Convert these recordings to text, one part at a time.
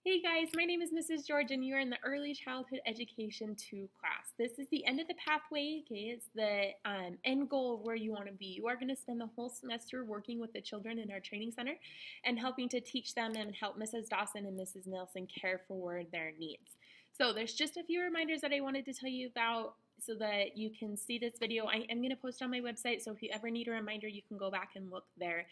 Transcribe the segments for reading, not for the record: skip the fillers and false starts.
Hey guys, my name is Mrs. George and you're in the Early Childhood Education 2 class. This is the end of the pathway, okay? It's the end goal of where you want to be. You are going to spend the whole semester working with the children in our training center and helping to teach them and help Mrs. Dawson and Mrs. Nelson care for their needs. So there's just a few reminders that I wanted to tell you about so that you can see this video. I am going to post on my website, so if you ever need a reminder, you can go back and look there.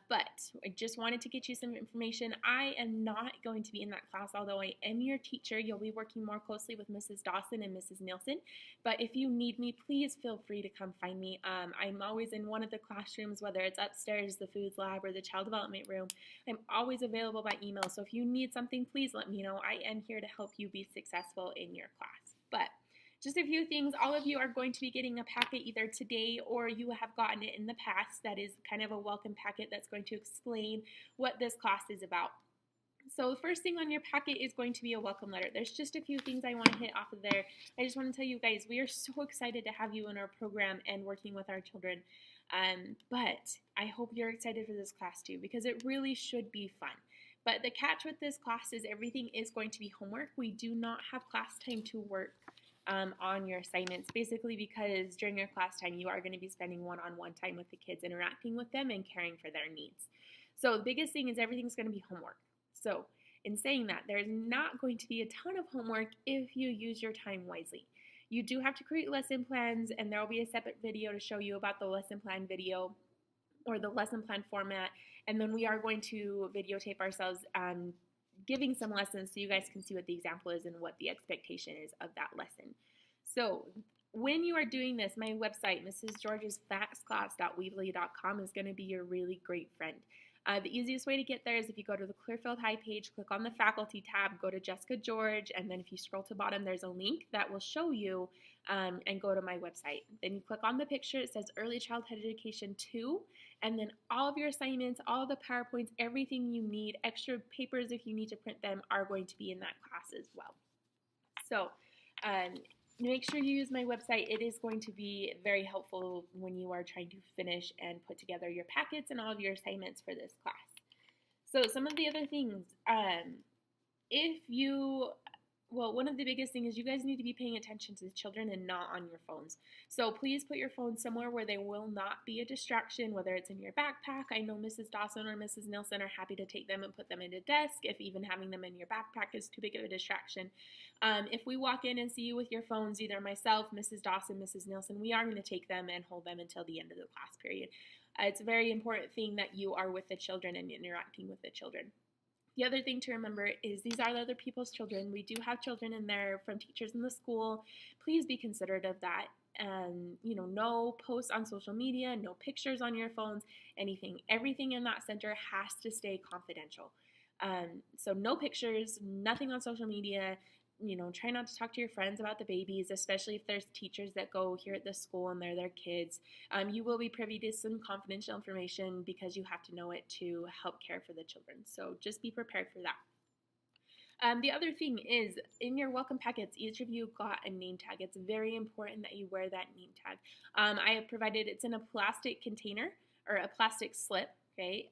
But I just wanted to get you some information. I am not going to be in that class, although I am your teacher. You'll be working more closely with Mrs. Dawson and Mrs. Nielsen. But if you need me, please feel free to come find me. I'm always in one of the classrooms, whether it's upstairs, the foods lab, or the child development room. I'm always available by email. So if you need something, please let me know. I am here to help you be successful in your class. But just a few things. All of you are going to be getting a packet either today or you have gotten it in the past. That is kind of a welcome packet that's going to explain what this class is about. So the first thing on your packet is going to be a welcome letter. There's just a few things I want to hit off of there. I just want to tell you guys, we are so excited to have you in our program and working with our children. But I hope you're excited for this class too, because it really should be fun. But the catch with this class is everything is going to be homework. We do not have class time to work on your assignments, basically because during your class time you are going to be spending one-on-one time with the kids, interacting with them and caring for their needs. So the biggest thing is everything's going to be homework. So in saying that, there's not going to be a ton of homework if you use your time wisely. You do have to create lesson plans, and there will be a separate video to show you about the lesson plan video or the lesson plan format, and then we are going to videotape ourselves giving some lessons so you guys can see what the example is and what the expectation is of that lesson. So when you are doing this, my website, mrsgeorgesfaxclass.weebly.com, is going to be your really great friend. The easiest way to get there is if you go to the Clearfield High page, click on the faculty tab, go to Jessica George, and then if you scroll to the bottom, there's a link that will show you and go to my website. Then you click on the picture, it says Early Childhood Education 2, and then all of your assignments, all of the PowerPoints, everything you need, extra papers if you need to print them, are going to be in that class as well. So make sure you use my website. It is going to be very helpful when you are trying to finish and put together your packets and all of your assignments for this class. So some of the other things, one of the biggest things is you guys need to be paying attention to the children and not on your phones. So please put your phone somewhere where they will not be a distraction, whether it's in your backpack. I know Mrs. Dawson or Mrs. Nelson are happy to take them and put them in a desk if even having them in your backpack is too big of a distraction. If we walk in and see you with your phones, either myself, Mrs. Dawson, Mrs. Nelson, we are going to take them and hold them until the end of the class period. It's a very important thing that you are with the children and interacting with the children. The other thing to remember is these are other people's children. We do have children in there from teachers in the school. Please be considerate of that. No posts on social media, no pictures on your phones, anything. Everything in that center has to stay confidential. So no pictures, nothing on social media. Try not to talk to your friends about the babies, especially if there's teachers that go here at the school and they're their kids. You will be privy to some confidential information because you have to know it to help care for the children. So just be prepared for that. The other thing is, in your welcome packets, each of you got a name tag. It's very important that you wear that name tag. I have provided, it's in a plastic container or a plastic slip. Okay,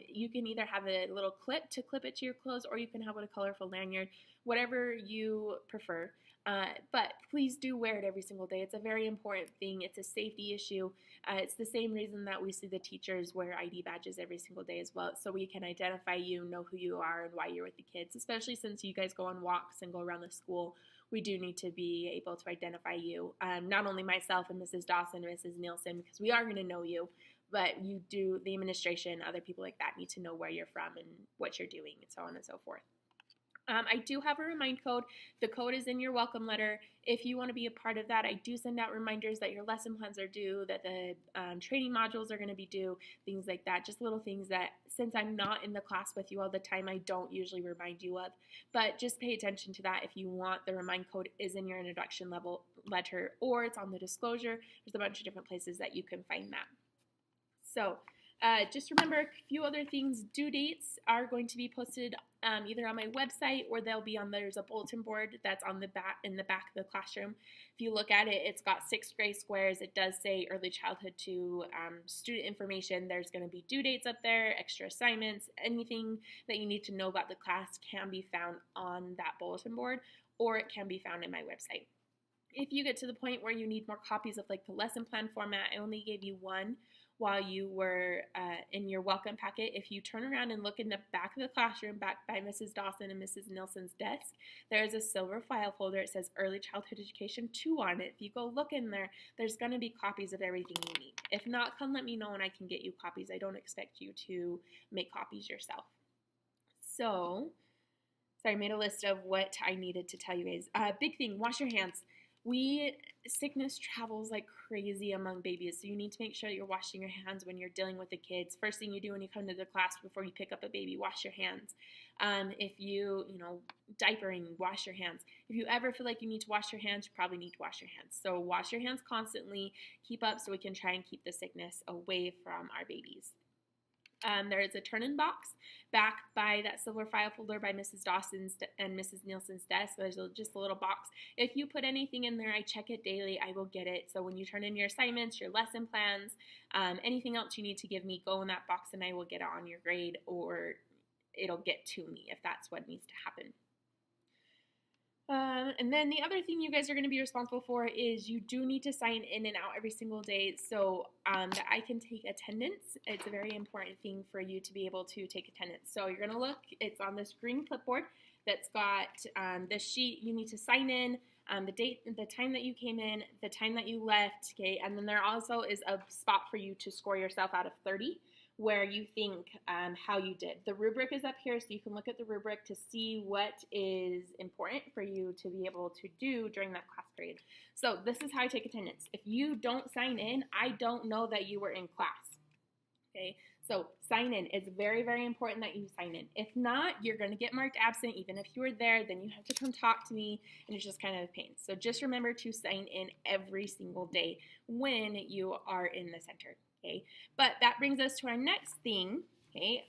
you can either have a little clip to clip it to your clothes, or you can have a colorful lanyard, whatever you prefer. But please do wear it every single day. It's a very important thing. It's a safety issue. It's the same reason that we see the teachers wear ID badges every single day as well, so we can identify you, know who you are, and why you're with the kids, especially since you guys go on walks and go around the school. We do need to be able to identify you, not only myself and Mrs. Dawson and Mrs. Nielsen, because we are going to know you, but the administration, other people like that need to know where you're from and what you're doing and so on and so forth. I do have a remind code. The code is in your welcome letter. If you want to be a part of that, I do send out reminders that your lesson plans are due, that the training modules are going to be due, things like that. Just little things that, since I'm not in the class with you all the time, I don't usually remind you of. But just pay attention to that if you want. The remind code is in your introduction level letter, or it's on the disclosure. There's a bunch of different places that you can find that. So just remember a few other things. Due dates are going to be posted either on my website or they'll be on, there's a bulletin board that's on the back, in the back of the classroom. If you look at it, it's got 6 gray squares. It does say early childhood to student information. There's going to be due dates up there, extra assignments, anything that you need to know about the class can be found on that bulletin board, or it can be found in my website. If you get to the point where you need more copies of like the lesson plan format, I only gave you one while you were in your welcome packet. If you turn around and look in the back of the classroom, back by Mrs. Dawson and Mrs. Nielsen's desk, there is a silver file folder. It says Early Childhood Education 2 on it. If you go look in there, there's going to be copies of everything you need. If not, come let me know and I can get you copies. I don't expect you to make copies yourself. So, sorry, I made a list of what I needed to tell you guys. Big thing, wash your hands. Sickness travels like crazy among babies, so you need to make sure that you're washing your hands when you're dealing with the kids. First thing you do when you come to the class before you pick up a baby, wash your hands. If you diapering, wash your hands. If you ever feel like you need to wash your hands, you probably need to wash your hands. So wash your hands constantly, keep up so we can try and keep the sickness away from our babies. There is a turn-in box back by that silver file folder by Mrs. Dawson's and Mrs. Nielsen's desk. There's just a little box. If you put anything in there, I check it daily. I will get it. So when you turn in your assignments, your lesson plans, anything else you need to give me, go in that box and I will get it on your grade, or it'll get to me if that's what needs to happen. And then the other thing you guys are going to be responsible for is you do need to sign in and out every single day so that I can take attendance. It's a very important thing for you to be able to take attendance. So you're going to look, it's on this green clipboard that's got this sheet. You need to sign in, the date, the time that you came in, the time that you left, okay? And then there also is a spot for you to score yourself out of 30. Where you think how you did. The rubric is up here, so you can look at the rubric to see what is important for you to be able to do during that class period. So this is how I take attendance. If you don't sign in, I don't know that you were in class. Okay, so sign in. It's very, very important that you sign in. If not, you're going to get marked absent. Even if you were there, then you have to come talk to me, and it's just kind of a pain. So just remember to sign in every single day when you are in the center. Okay, but that brings us to our next thing. Okay,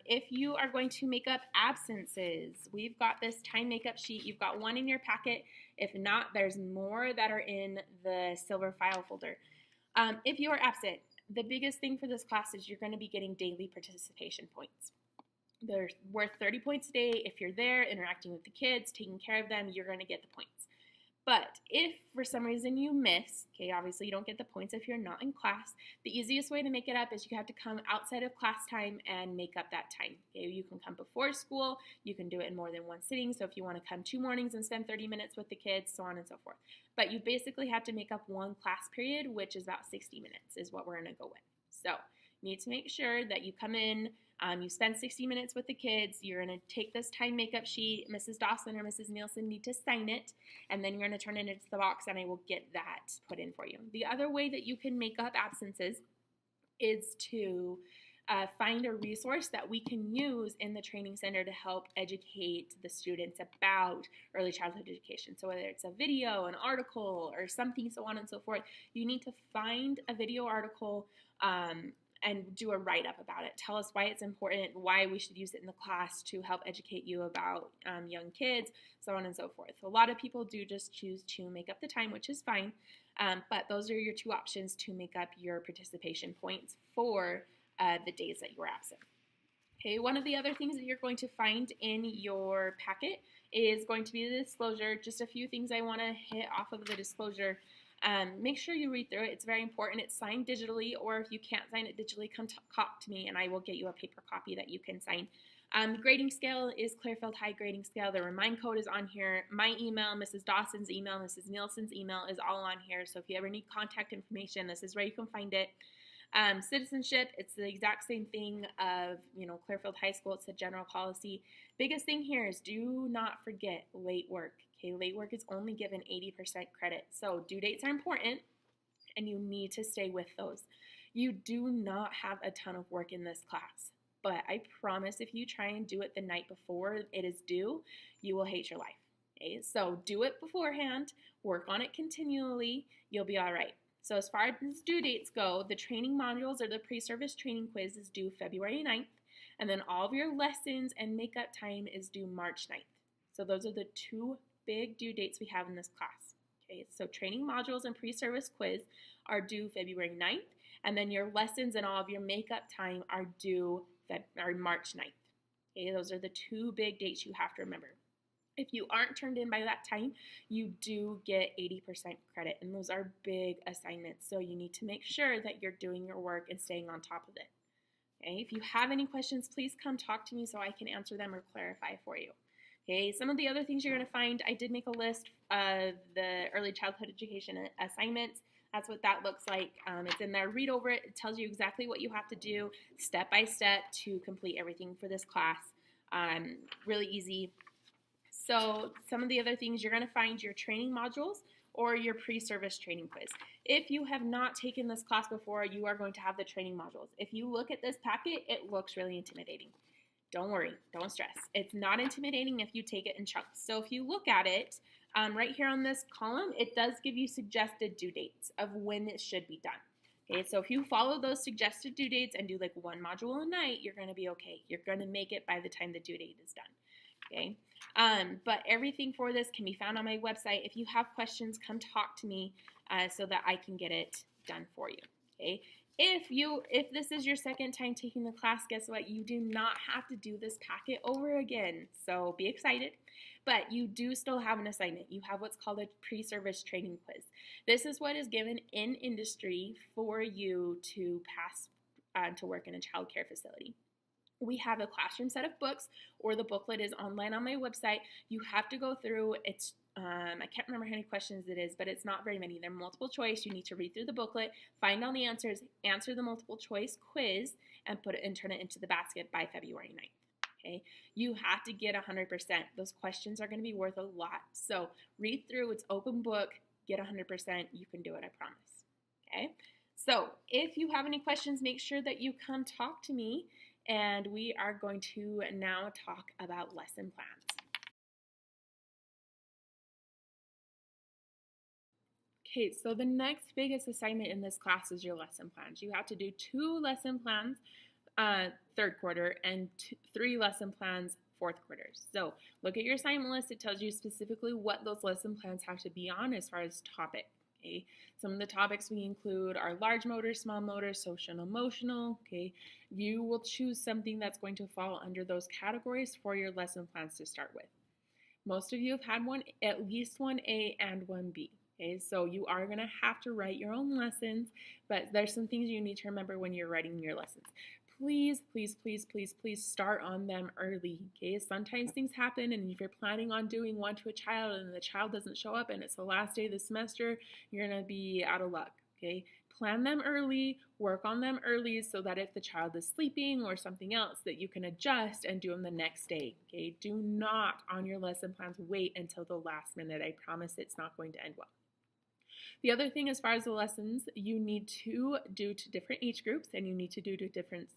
if you are going to make up absences, we've got this time makeup sheet. You've got one in your packet. If not, there's more that are in the silver file folder. If you are absent, the biggest thing for this class is you're going to be getting daily participation points. They're worth 30 points a day. If you're there interacting with the kids, taking care of them, you're going to get the points. But if for some reason you miss, okay, obviously you don't get the points if you're not in class. The easiest way to make it up is you have to come outside of class time and make up that time. Okay, you can come before school. You can do it in more than one sitting. So if you want to come 2 mornings and spend 30 minutes with the kids, so on and so forth. But you basically have to make up one class period, which is about 60 minutes is what we're going to go with. So you need to make sure that you come in, you spend 60 minutes with the kids. You're going to take this time makeup sheet. Mrs. Dawson or Mrs. Nielsen need to sign it, and then you're going to turn it into the box, and I will get that put in for you. The other way that you can make up absences is to find a resource that we can use in the training center to help educate the students about early childhood education. So whether it's a video, an article, or something, so on and so forth, you need to find a video article and do a write-up about it. Tell us why it's important, why we should use it in the class to help educate you about young kids, so on and so forth. A lot of people do just choose to make up the time, which is fine, but those are your 2 options to make up your participation points for the days that you were absent. Okay, one of the other things that you're going to find in your packet is going to be the disclosure. Just a few things I want to hit off of the disclosure. Make sure you read through it. It's very important. It's signed digitally, or if you can't sign it digitally, come talk to me and I will get you a paper copy that you can sign. The grading scale is Clearfield High grading scale. The remind code is on here. My email, Mrs. Dawson's email, Mrs. Nielsen's email is all on here. So if you ever need contact information, this is where you can find it. Citizenship, it's the exact same thing of, Clearfield High School. It's the general policy. Biggest thing here is do not forget late work. Okay, late work is only given 80% credit. So due dates are important and you need to stay with those. You do not have a ton of work in this class, but I promise if you try and do it the night before it is due, you will hate your life. Okay, so do it beforehand, work on it continually, you'll be all right. So as far as due dates go, the training modules or the pre-service training quiz is due February 9th. And then all of your lessons and makeup time is due March 9th. So those are the two big due dates we have in this class. Okay, so training modules and pre-service quiz are due February 9th, and then your lessons and all of your makeup time are due March 9th. Okay, those are the two big dates you have to remember. If you aren't turned in by that time, you do get 80% credit, and those are big assignments, so you need to make sure that you're doing your work and staying on top of it. Okay, if you have any questions, please come talk to me so I can answer them or clarify for you. Okay, some of the other things you're going to find, I did make a list of the early childhood education assignments. That's what that looks like. It's in there. Read over it. It tells you exactly what you have to do step by step to complete everything for this class. Really easy. So some of the other things you're going to find your training modules or your pre-service training quiz. If you have not taken this class before, you are going to have the training modules. If you look at this packet, it looks really intimidating. Don't worry, don't stress. It's not intimidating if you take it in chunks. So if you look at it, right here on this column, it does give you suggested due dates of when it should be done. Okay, so if you follow those suggested due dates and do like one module a night, you're going to be okay. You're going to make it by the time the due date is done. Okay, but everything for this can be found on my website. If you have questions, come talk to me so that I can get it done for you. Okay. If this is your second time taking the class, guess what? You do not have to do this packet over again. So be excited. But you do still have an assignment. You have what's called a pre-service training quiz. This is what is given in industry for you to pass to work in a child care facility. We have a classroom set of books, or the booklet is online on my website. You have to go through. It's I can't remember how many questions it is, but it's not very many. They're multiple choice. You need to read through the booklet, find all the answers, answer the multiple choice quiz, and turn it into the basket by February 9th. Okay, you have to get 100%. Those questions are going to be worth a lot. So read through. It's open book. Get 100%. You can do it. I promise. Okay. So if you have any questions, make sure that you come talk to me. And we are going to now talk about lesson plans. Okay, so the next biggest assignment in this class is your lesson plans. You have to do 2 lesson plans third quarter and 3 lesson plans fourth quarter. So look at your assignment list. It tells you specifically what those lesson plans have to be on as far as topic. Okay, some of the topics we include are large motor, small motor, social and emotional. Okay, you will choose something that's going to fall under those categories for your lesson plans to start with. Most of you have had at least 1A and 1B. Okay, so you are going to have to write your own lessons, but there's some things you need to remember when you're writing your lessons. Please, please, please, please, please start on them early. Okay, sometimes things happen, and if you're planning on doing one to a child and the child doesn't show up and it's the last day of the semester, you're going to be out of luck. Okay, plan them early, work on them early so that if the child is sleeping or something else, that you can adjust and do them the next day. Okay, do not on your lesson plans wait until the last minute. I promise it's not going to end well. The other thing as far as the lessons, you need to do to different age groups, and you need to do to different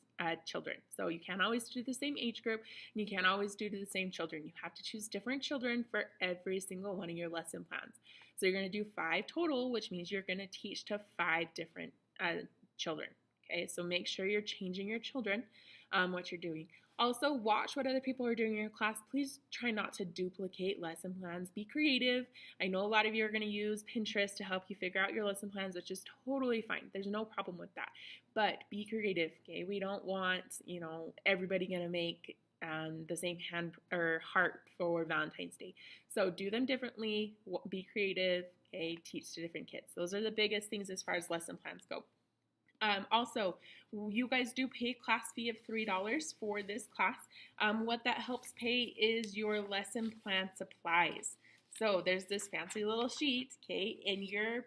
children. So you can't always do the same age group, and you can't always do to the same children. You have to choose different children for every single one of your lesson plans. So you're going to do 5 total, which means you're going to teach to 5 different children. Okay, so make sure you're changing your children, what you're doing. Also, watch what other people are doing in your class. Please try not to duplicate lesson plans. Be creative. I know a lot of you are going to use Pinterest to help you figure out your lesson plans, which is totally fine. There's no problem with that. But be creative, okay? We don't want, everybody going to make the same hand or heart for Valentine's Day. So do them differently. Be creative, okay? Teach to different kids. Those are the biggest things as far as lesson plans go. Also, you guys do pay a class fee of $3 for this class. What that helps pay is your lesson plan supplies. So there's this fancy little sheet, okay, in your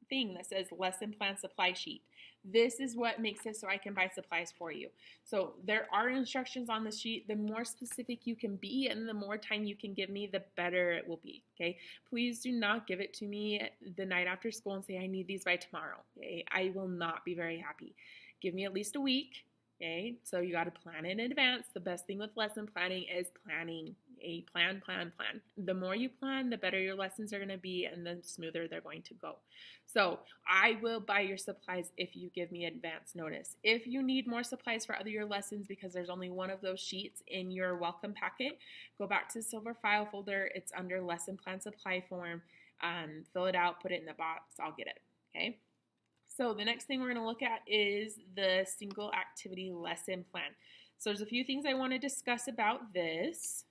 thing that says lesson plan supply sheet. This is what makes it so I can buy supplies for you. So there are instructions on the sheet. The more specific you can be and the more time you can give me, the better it will be, okay? Please do not give it to me the night after school and say, I need these by tomorrow, okay? I will not be very happy. Give me at least a week, Okay, so you got to plan in advance. The best thing with lesson planning is planning a plan. The more you plan, the better your lessons are going to be and the smoother they're going to go. So I will buy your supplies if you give me advance notice. If you need more supplies for other your lessons because there's only one of those sheets in your welcome packet, go back to the silver file folder. It's under lesson plan supply form. Fill it out, put it in the box. I'll get it. Okay. So the next thing we're going to look at is the single activity lesson plan. So there's a few things I want to discuss about this.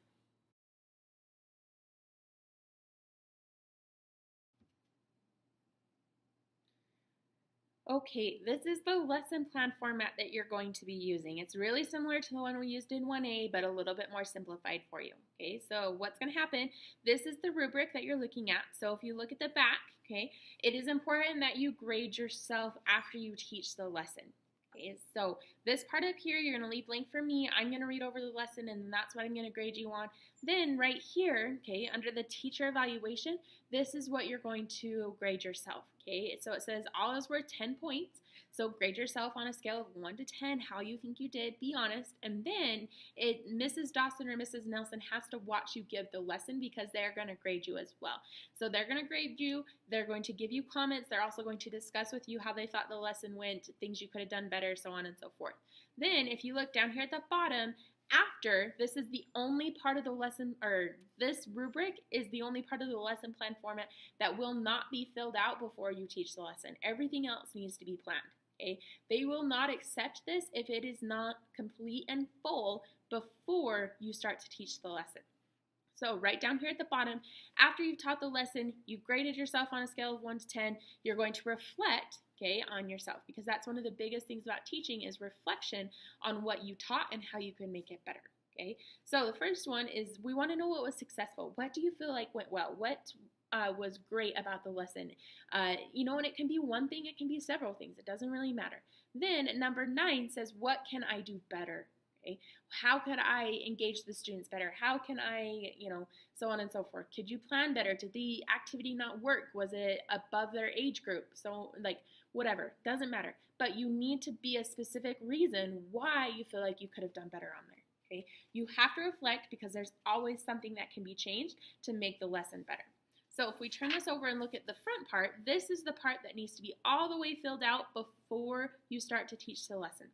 Okay, this is the lesson plan format that you're going to be using. It's really similar to the one we used in 1A, but a little bit more simplified for you. Okay, so what's going to happen, this is the rubric that you're looking at. So if you look at the back, okay, it is important that you grade yourself after you teach the lesson. Okay, so this part up here, you're going to leave blank for me. I'm going to read over the lesson, and that's what I'm going to grade you on. Then right here, okay, under the teacher evaluation, this is what you're going to grade yourself. Okay, so it says all is worth 10 points. So grade yourself on a scale of 1 to 10, how you think you did, be honest. And then Mrs. Dawson or Mrs. Nelson has to watch you give the lesson because they're going to grade you as well. So they're going to grade you, they're going to give you comments, they're also going to discuss with you how they thought the lesson went, things you could have done better, so on and so forth. Then if you look down here at the bottom, after, this is the only part of the lesson, or this rubric is the only part of the lesson plan format that will not be filled out before you teach the lesson. Everything else needs to be planned. Okay? They will not accept this if it is not complete and full before you start to teach the lesson. So right down here at the bottom, after you've taught the lesson, you've graded yourself on a scale of 1 to 10, you're going to reflect, okay, on yourself, because that's one of the biggest things about teaching is reflection on what you taught and how you can make it better. Okay, so the first one is we want to know what was successful. What do you feel like went well? What was great about the lesson? You know, and it can be one thing, it can be several things. It doesn't really matter. Then number 9 says, what can I do better? Okay, how could I engage the students better? How can I, so on and so forth. Could you plan better? Did the activity not work? Was it above their age group? So whatever, doesn't matter. But you need to be a specific reason why you feel like you could have done better on there. Okay, you have to reflect because there's always something that can be changed to make the lesson better. So if we turn this over and look at the front part, this is the part that needs to be all the way filled out before you start to teach the lesson.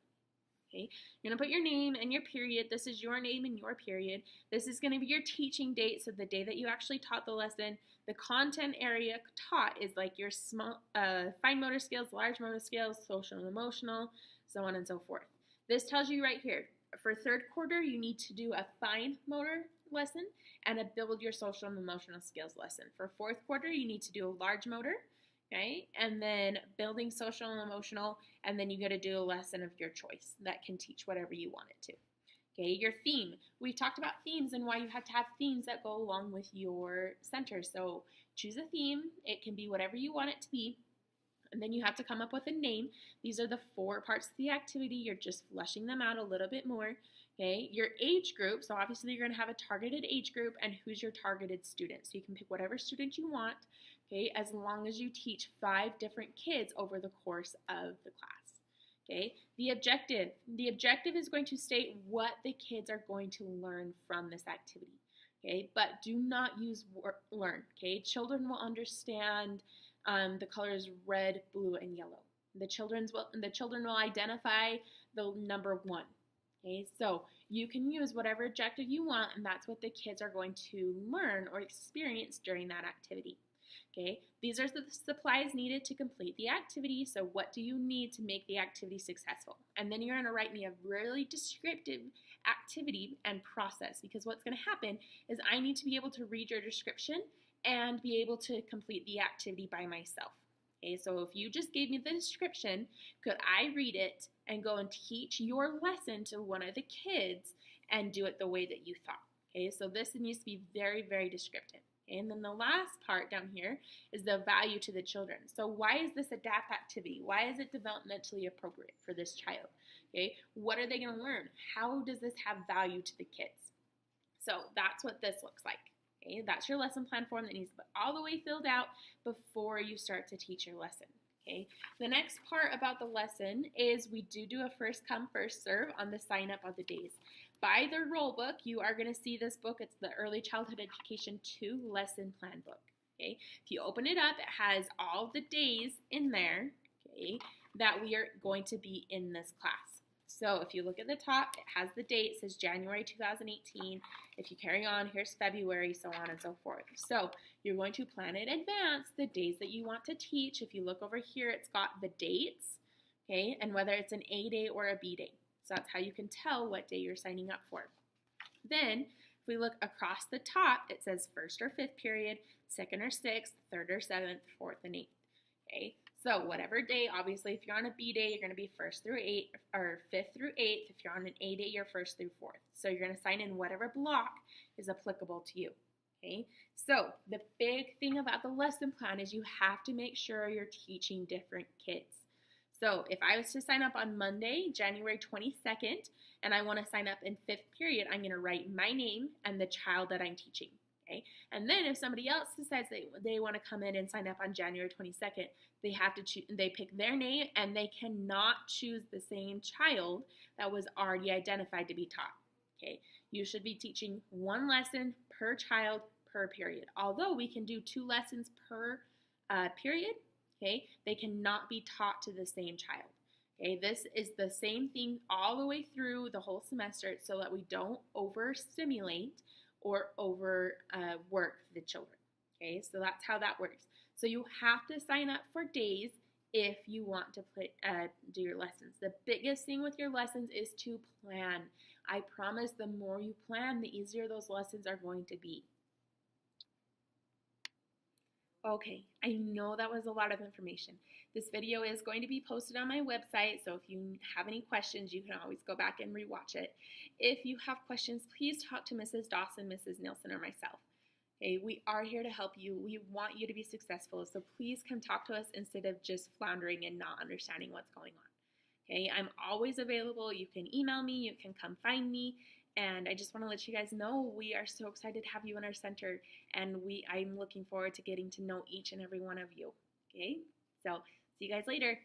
Okay, you're going to put your name and your period. This is your name and your period. This is going to be your teaching date, so the day that you actually taught the lesson. The content area taught is like your small, fine motor skills, large motor skills, social and emotional, so on and so forth. This tells you right here, for 3rd quarter, you need to do a fine motor lesson and a build your social and emotional skills lesson. For 4th quarter, you need to do a large motor, okay, and then building social and emotional, and then you got to do a lesson of your choice that can teach whatever you want it to. Okay, your theme. We've talked about themes and why you have to have themes that go along with your center. So choose a theme. It can be whatever you want it to be. And then you have to come up with a name. These are the 4 parts of the activity. You're just fleshing them out a little bit more. Okay, your age group. So obviously you're going to have a targeted age group and who's your targeted student. So you can pick whatever student you want. Okay, as long as you teach 5 different kids over the course of the class. Okay, the objective. The objective is going to state what the kids are going to learn from this activity. Okay, but do not use learn. Okay, children will understand the colors red, blue, and yellow. The children will identify the number 1. Okay, so you can use whatever objective you want, and that's what the kids are going to learn or experience during that activity. Okay, these are the supplies needed to complete the activity. So what do you need to make the activity successful? And then you're going to write me a really descriptive activity and process, because what's going to happen is I need to be able to read your description and be able to complete the activity by myself. Okay, so if you just gave me the description, could I read it and go and teach your lesson to one of the kids and do it the way that you thought? Okay, so this needs to be very, very descriptive. Okay, and then the last part down here is the value to the children. So why is this ADAPT activity? Why is it developmentally appropriate for this child? Okay, what are they going to learn? How does this have value to the kids? So that's what this looks like. Okay, that's your lesson plan form that needs to be all the way filled out before you start to teach your lesson. Okay, the next part about the lesson is we do a first come, first serve on the sign up of the days. By the roll book, you are going to see this book. It's the Early Childhood Education 2 lesson plan book. Okay, if you open it up, it has all the days in there, okay, that we are going to be in this class. So if you look at the top, it has the date, it says January 2018. If you carry on, here's February, so on and so forth. So you're going to plan in advance the days that you want to teach. If you look over here, it's got the dates, okay, and whether it's an A day or a B day. So that's how you can tell what day you're signing up for. Then, if we look across the top, it says first or fifth period, second or sixth, third or seventh, fourth and eighth. Okay, so whatever day, obviously, if you're on a B day, you're going to be first through eighth, or fifth through eighth. If you're on an A day, you're first through fourth. So you're going to sign in whatever block is applicable to you. Okay, so the big thing about the lesson plan is you have to make sure you're teaching different kids. So if I was to sign up on Monday, January 22nd, and I want to sign up in fifth period, I'm going to write my name and the child that I'm teaching. Okay? And then if somebody else decides they want to come in and sign up on January 22nd, they have to choose, they pick their name, and they cannot choose the same child that was already identified to be taught. Okay? You should be teaching one lesson per child per period. Although we can do 2 lessons per period, okay, they cannot be taught to the same child. Okay, this is the same thing all the way through the whole semester so that we don't overstimulate or overwork the children. Okay, so that's how that works. So you have to sign up for days if you want to do your lessons. The biggest thing with your lessons is to plan. I promise the more you plan, the easier those lessons are going to be. Okay, I know that was a lot of information. This video is going to be posted on my website, so if you have any questions, you can always go back and rewatch it. If you have questions, please talk to Mrs. Dawson, Mrs. Nielsen, or myself. Okay, we are here to help you. We want you to be successful, so please come talk to us instead of just floundering and not understanding what's going on. Okay, I'm always available. You can email me, you can come find me. And I just want to let you guys know we are so excited to have you in our center, and I'm looking forward to getting to know each and every one of you. Okay, so see you guys later.